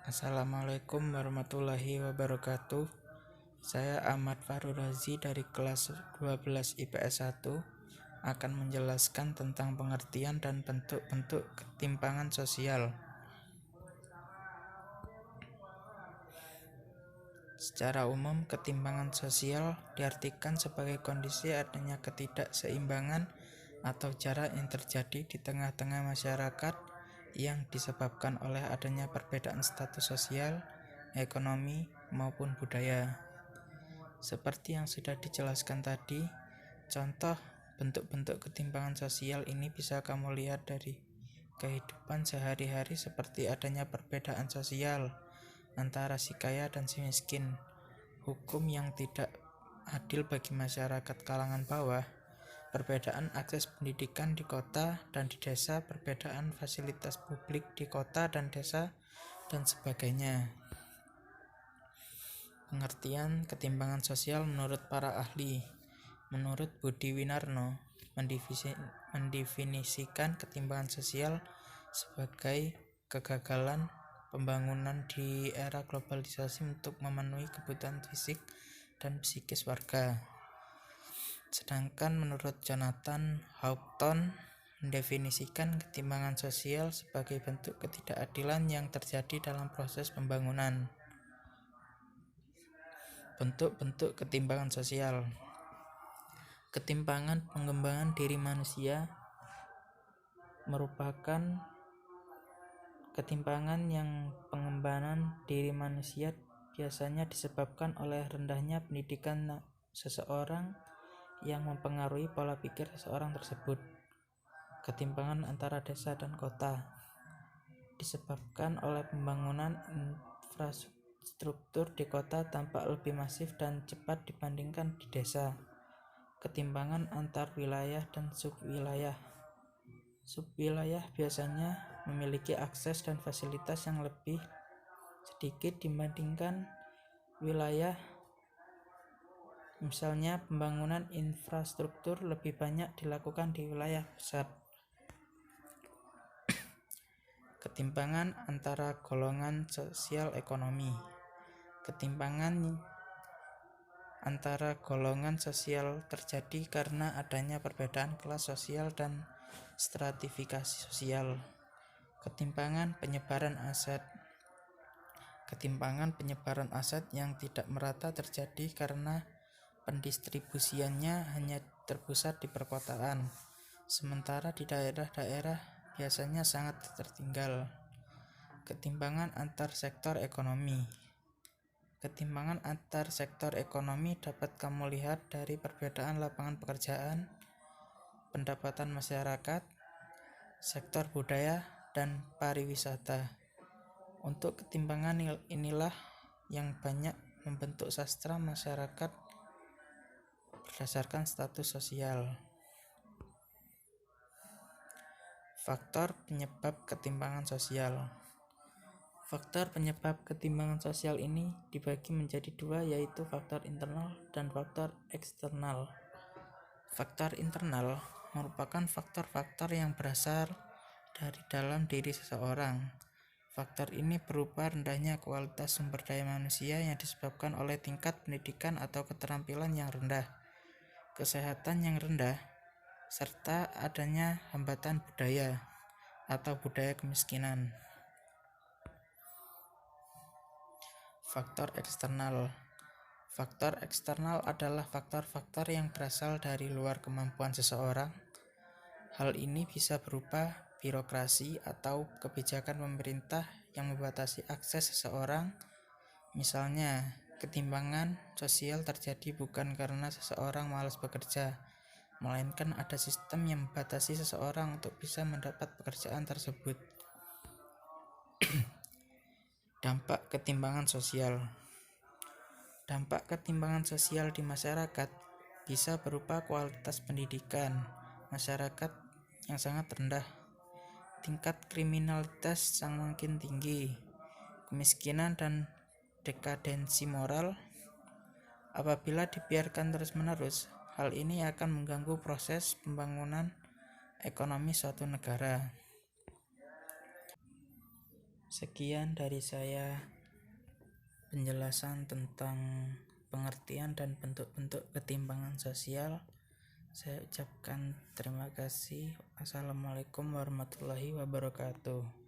Assalamualaikum warahmatullahi wabarakatuh. Saya Ahmad Farul Razi dari kelas 12 IPS 1 akan menjelaskan tentang pengertian dan bentuk-bentuk ketimpangan sosial. Secara umum, ketimpangan sosial diartikan sebagai kondisi adanya ketidakseimbangan atau jarak yang terjadi di tengah-tengah masyarakat yang disebabkan oleh adanya perbedaan status sosial, ekonomi, maupun budaya. Seperti yang sudah dijelaskan tadi, contoh bentuk-bentuk ketimpangan sosial ini bisa kamu lihat dari kehidupan sehari-hari seperti adanya perbedaan sosial antara si kaya dan si miskin, hukum yang tidak adil bagi masyarakat kalangan bawah, perbedaan akses pendidikan di kota dan di desa, perbedaan fasilitas publik di kota dan desa, dan sebagainya. Pengertian ketimpangan sosial menurut para ahli. Menurut Budi Winarno, mendefinisikan ketimpangan sosial sebagai kegagalan pembangunan di era globalisasi untuk memenuhi kebutuhan fisik dan psikis warga. Sedangkan menurut Jonathan Houghton, mendefinisikan ketimpangan sosial sebagai bentuk ketidakadilan yang terjadi dalam proses pembangunan. Bentuk-bentuk ketimpangan sosial. Ketimpangan pengembangan diri manusia merupakan ketimpangan yang pengembangan diri manusia biasanya disebabkan oleh rendahnya pendidikan seseorang yang mempengaruhi pola pikir seseorang tersebut. Ketimpangan antara desa dan kota disebabkan oleh pembangunan infrastruktur di kota tampak lebih masif dan cepat dibandingkan di desa. Ketimpangan antar wilayah dan subwilayah. Subwilayah biasanya memiliki akses dan fasilitas yang lebih sedikit dibandingkan wilayah. Misalnya, pembangunan infrastruktur lebih banyak dilakukan di wilayah pusat. Ketimpangan antara golongan sosial ekonomi. Ketimpangan antara golongan sosial terjadi karena adanya perbedaan kelas sosial dan stratifikasi sosial. Ketimpangan penyebaran aset. Ketimpangan penyebaran aset yang tidak merata terjadi karena pendistribusiannya hanya terpusat di perkotaan, sementara di daerah-daerah biasanya sangat tertinggal. Ketimpangan antar sektor ekonomi. Ketimpangan antar sektor ekonomi dapat kamu lihat dari perbedaan lapangan pekerjaan, pendapatan masyarakat, sektor budaya, dan pariwisata. Untuk ketimpangan inilah yang banyak membentuk sastra masyarakat berdasarkan status sosial. Faktor penyebab ketimpangan sosial. Faktor penyebab ketimpangan sosial ini dibagi menjadi dua, yaitu faktor internal dan faktor eksternal. Faktor internal merupakan faktor-faktor yang berasal dari dalam diri seseorang. Faktor ini berupa rendahnya kualitas sumber daya manusia yang disebabkan oleh tingkat pendidikan atau keterampilan yang rendah, kesehatan yang rendah, serta adanya hambatan budaya atau budaya kemiskinan. Faktor eksternal. Faktor eksternal adalah faktor-faktor yang berasal dari luar kemampuan seseorang. Hal ini bisa berupa birokrasi atau kebijakan pemerintah yang membatasi akses seseorang. Misalnya, ketimpangan sosial terjadi bukan karena seseorang malas bekerja, melainkan ada sistem yang membatasi seseorang untuk bisa mendapat pekerjaan tersebut. Dampak ketimpangan sosial. Dampak ketimpangan sosial di masyarakat bisa berupa kualitas pendidikan masyarakat yang sangat rendah, tingkat kriminalitas yang makin tinggi, kemiskinan dan dekadensi moral. Apabila dibiarkan terus-menerus, hal ini akan mengganggu proses pembangunan ekonomi suatu negara. Sekian dari saya penjelasan tentang pengertian dan bentuk-bentuk ketimpangan sosial. Saya ucapkan terima kasih. Assalamualaikum warahmatullahi wabarakatuh.